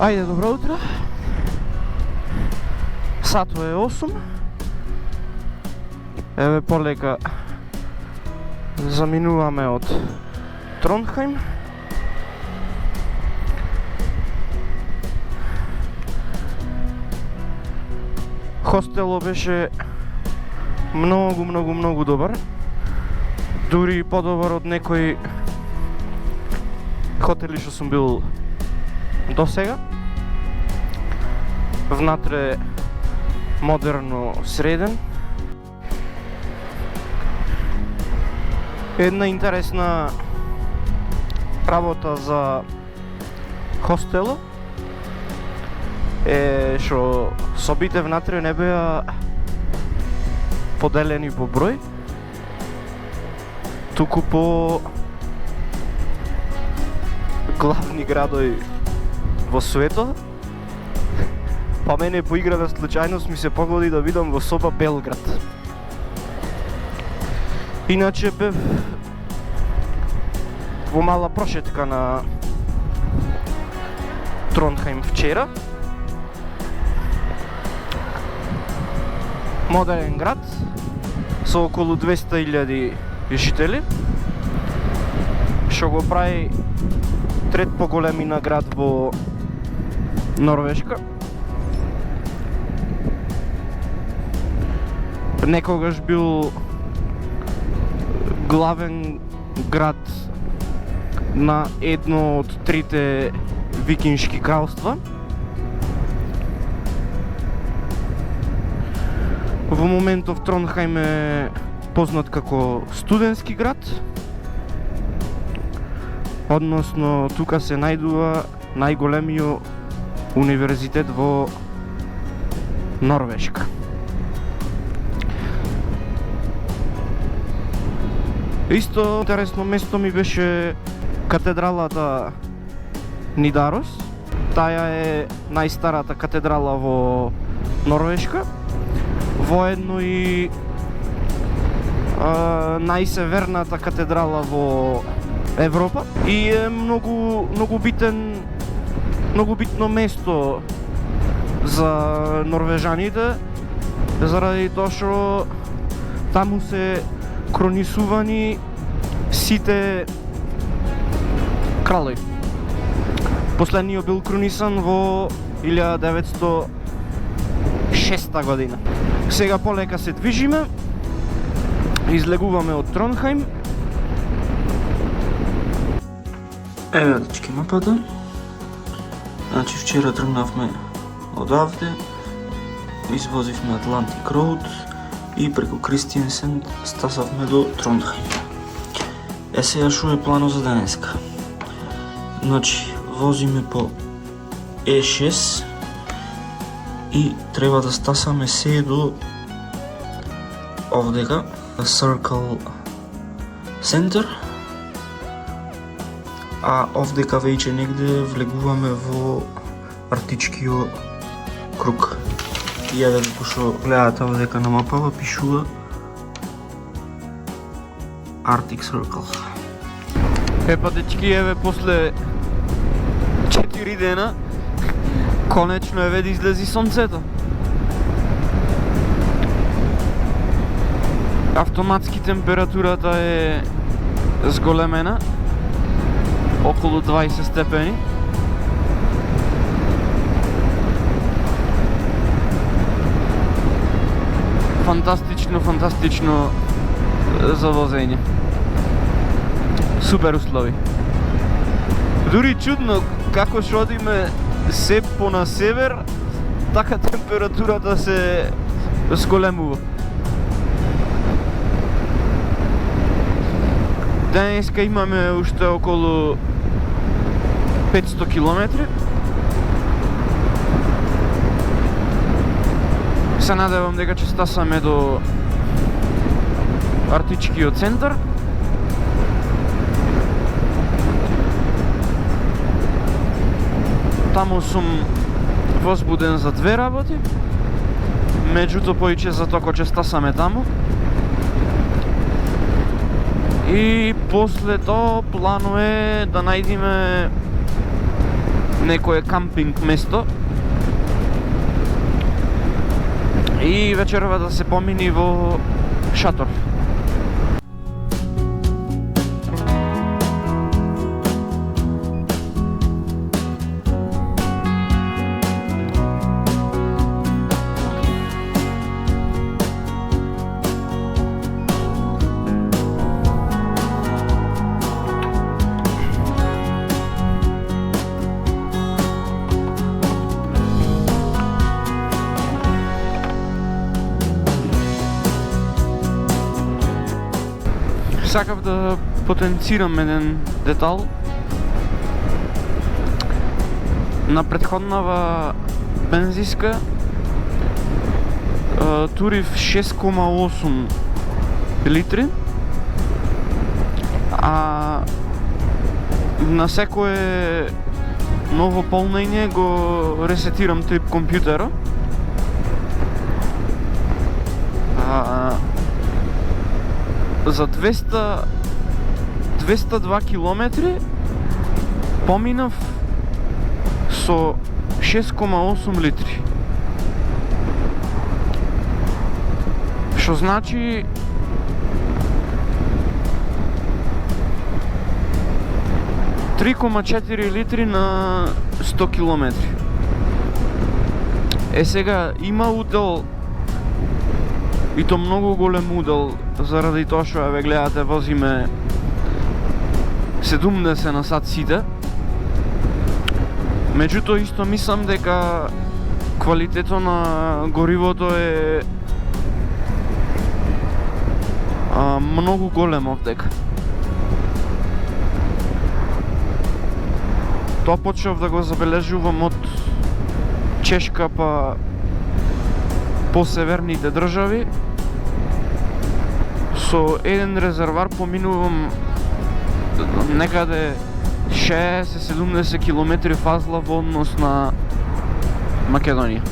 Ајде, добро утро. Сато е 8. Еве полека заминуваме од Тронхајм. Хостело беше многу добар. Дури подобар од некои хотели што сум бил до сега. Внатре модерно среден. Една интересна работа за хостело е што собите внатре не беа поделени по број, туку по главни градови во светот. Па мене по игра на случајност ми се погоди да видам во соба Белград. Иначе бев во мала прошетка на Тронхајм вчера. Модерен град со околу 200.000 жители, што го прави трет по големина град во Норвешка. Некогаш бил главен град на едно од трите викиншки кралства. Во моментов Тронхајм е познат како студентски град, односно тука се најдува најголемиот универзитет во Норвешка. Исто интересно место ми беше катедралата Нидарос. Таја е најстарата катедрала во Норвешка, воедно и најсеверната катедрала во Европа и е многу битно место за норвежаните, заради тоа што таму се кронисувани сите кралеви. Последниот бил кронисан во 1906 година. Сега полека се движиме, излегуваме од Тронхајм. Еве дечки мапата. Значи вчера тргнавме одавде, извозивме Атлантик Роуд и преку Кристиансен стасавме до Тронхајм. Сега шо е плано за денеска? Значи возиме по E6 и треба да стасаме се до овдека Circle Center, а овдека веќе негде влегуваме во Арктичкиот круг. И еве како што гледате овдека на мапава пишува Arctic Circle. Епа дечки, еве после 4 дена конечно еве да излези сонцето. Автоматски температурата е зголемена, околу 20 степени. Фантастично за возење. Супер услови. Дури чудно како што одиме се по на север, така температурата се зголемува. Денеска имаме уште околу 500 километри. Се надевам дека ќе стасаме до Арктичкиот центар. Таму сум возбуден за две работи. Меѓуто поиќе за тоа ќе стасаме таму. И после тоа плано е да најдеме некое кампинг место. И вечерва да се помини во шатор. Сакав да потенцирам еден детал. На претходнава бензиска турив 6,8 литри, а на секое ново полнење го ресетирам трип компјутера. За 202 километри поминав со 6,8 литри. Што значи – 3,4 литри на 100 километри. Сега има удел, и то многу голем удел, заради тоа што ве гледате возиме 70 на сат сите. Меѓутоа исто мислам дека квалитетот на горивото е многу голем овдека. Тоа почнав да го забележувам од Чешка па по северните држави. Со еден резервар поминувам некаде 60-70 километри фазла во однос на Македонија.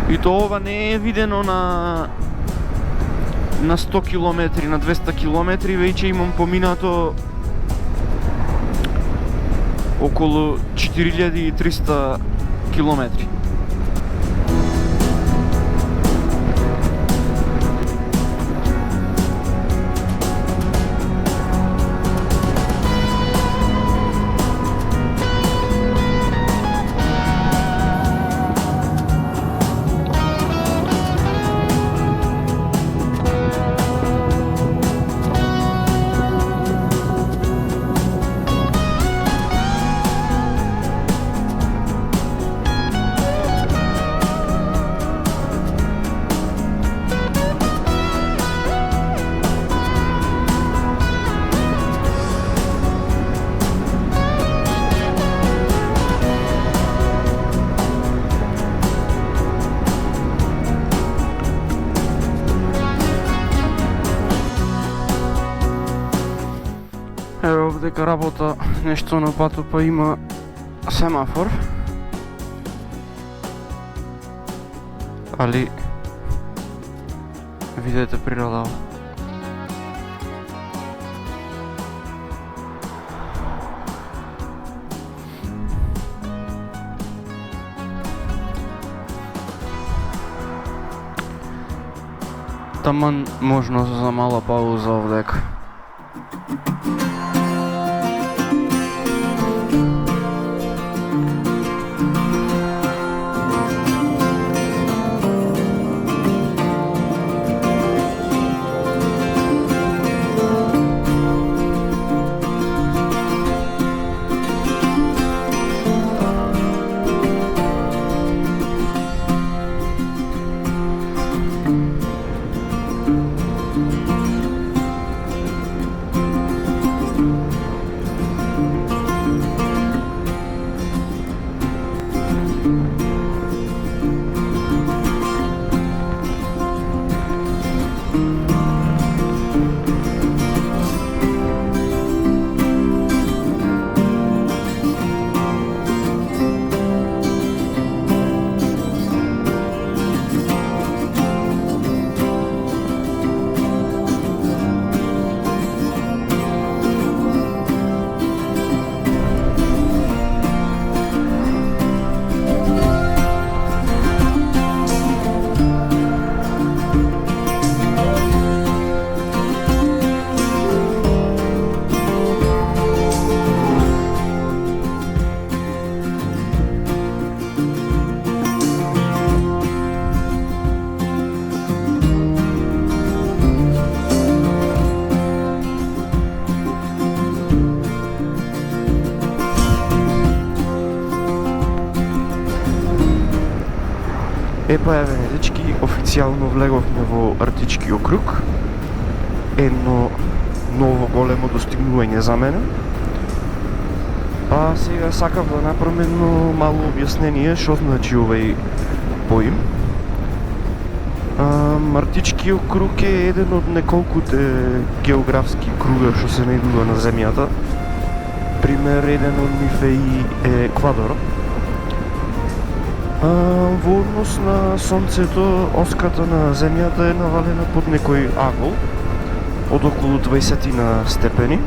И тоа ова не е видено на 100 километри, на 200 километри, веќе имам поминато околу 4300 километри. Ево овдека работа нешто на патот, па има семафор. Али видете природа. Таман можно за мала пауза овдека. Епа еве дечки, официјално влеговме во Артичкиот круг. Едно ново големо достигнување за мене. А сега сакав да направам едно мало објаснение што значи овај поим. Артичкиот круг е еден од неколкуте географски круга што се најдува на земјата. Пример, еден од нив е и Еквадорот. Во однос на сонцето, оската на земјата е навалена под некој агол од околу 20 степени,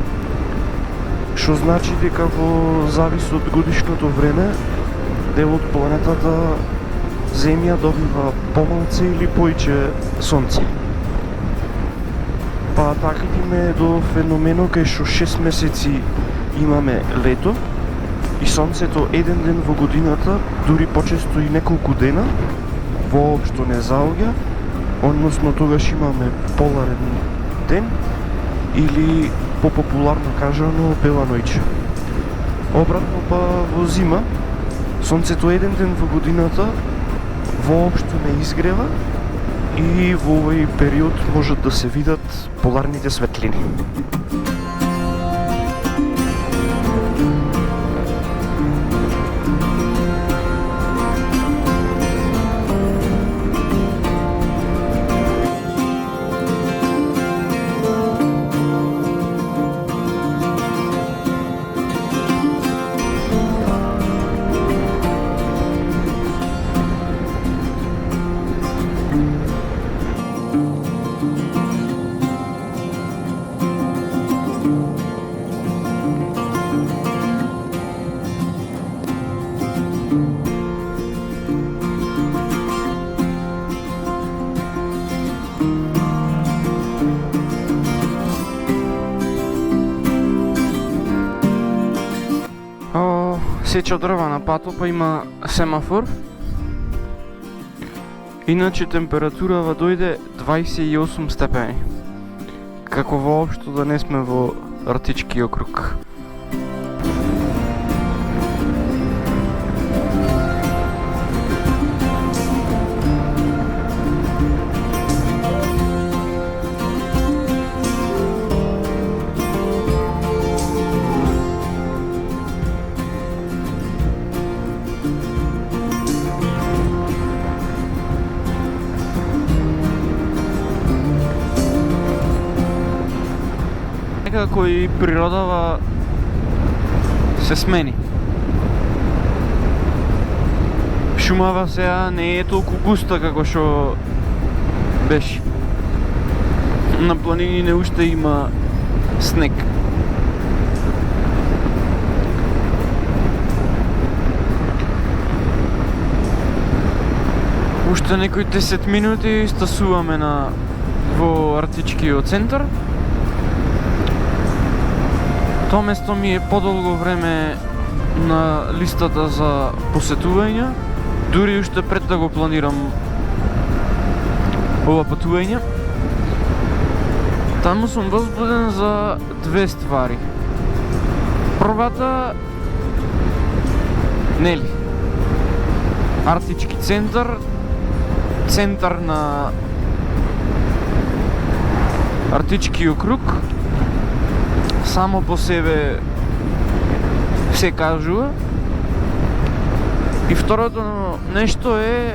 што значи дека во завис од годишното време дел од планетата Земја добива помалце или поиќе сонце. Па така идеме до феноменот кај што 6 месеци имаме лето и сонцето еден ден во годината, дури почесто и неколку дена, воопшто не заоѓа, односно тогаш имаме поларен ден или попопуларно кажано бела ноќ. Обратно па во зима, сонцето еден ден во годината воопшто не изгрева и во овој период можат да се видат поларните светлини. Сеча дрва на патот, па има семафор. Иначе температурава дојде 28 степени. Како воопшто да не сме во Артичкиот круг. Некако и природава се смени. Шумава сега не е толку густа како што беше. На планините уште има снег. Уште некои 10 минути стасуваме во Артичкиот центар. Тоа место ми е подолго време на листата за посетување, дури уште пред да го планирам ова патување. Таму сум возбуден за две ствари. Првата, нели, Артички центар, центар на Артичкиот круг, само по себе се кажува. И второто нешто е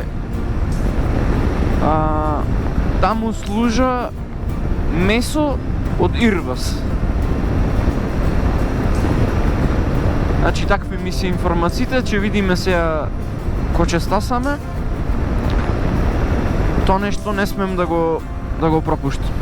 таму служа месо од ирвас. Значи такви ми се информациите, че видиме сега ко ќе стасаме. Тоа нешто не смем да го пропуштам.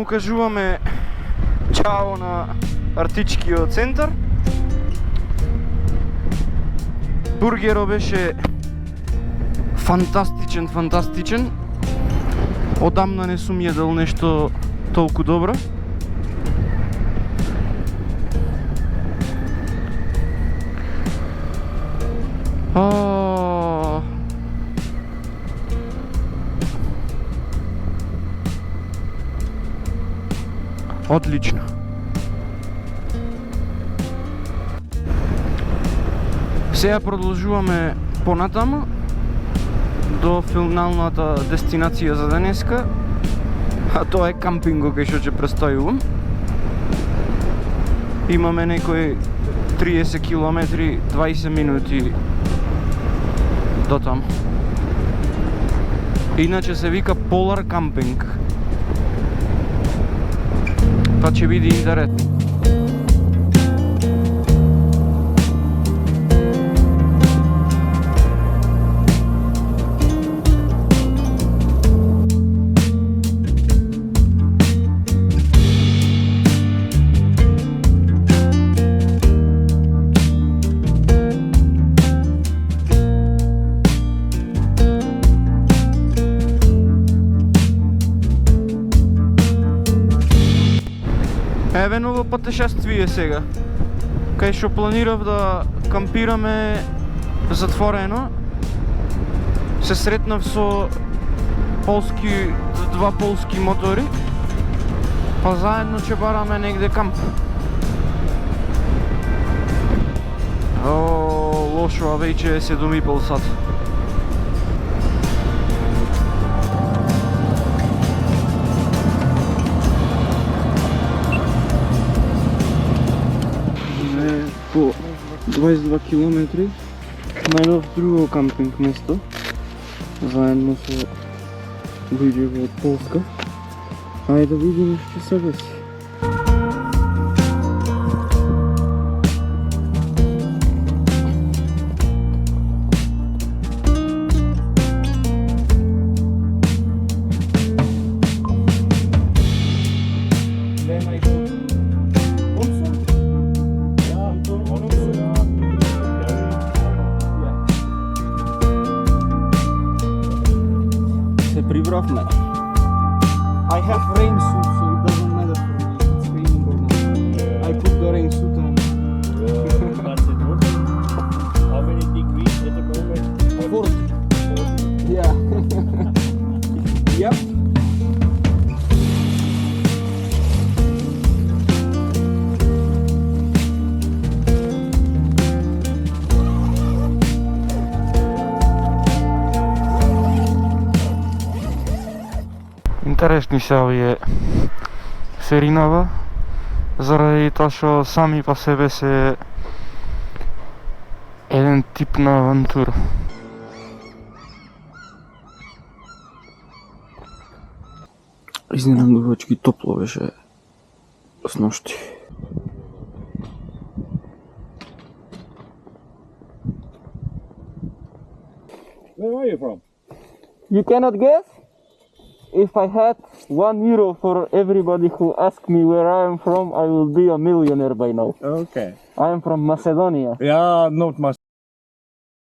кажуваме чао на Артичкиот центар. Бургерот беше фантастичен. Одамна не сум једел нешто толку добро. Одлично. Сега продолжуваме понатаму до финалната дестинација за денеска, а тоа е кампингот кај што ќе престојувам. Имаме некои 30 километри, 20 минути до таму. Иначе се вика Polar Camping. Тоа ќе биде интересно. Еве ново патешествие сега, кај што планирав да кампираме затворено. Се сретнав со два полски мотори, па заедно ќе бараме негде камп. Лошо, а веќе е 7,5 сати. По 22 километри најдов друго кампинг место, заедно со луѓе од Полска. Ајде да видиме што се деси. Прибравме. I have rain suit, so it doesn't matter for me if it's raining or not. I put the rain suit on. That's it, okay. How many degrees at the moment? 40. Yeah. Yep. Интересни се овие серинава, заради тоа што сами по себе се еден тип на авантура. Изненадувачки топло беше сношти. Where are you from? You cannot guess? If I had €1 for everybody who asks me where I am from, I will be a millionaire by now. Okay. I am from Macedonia. Yeah, not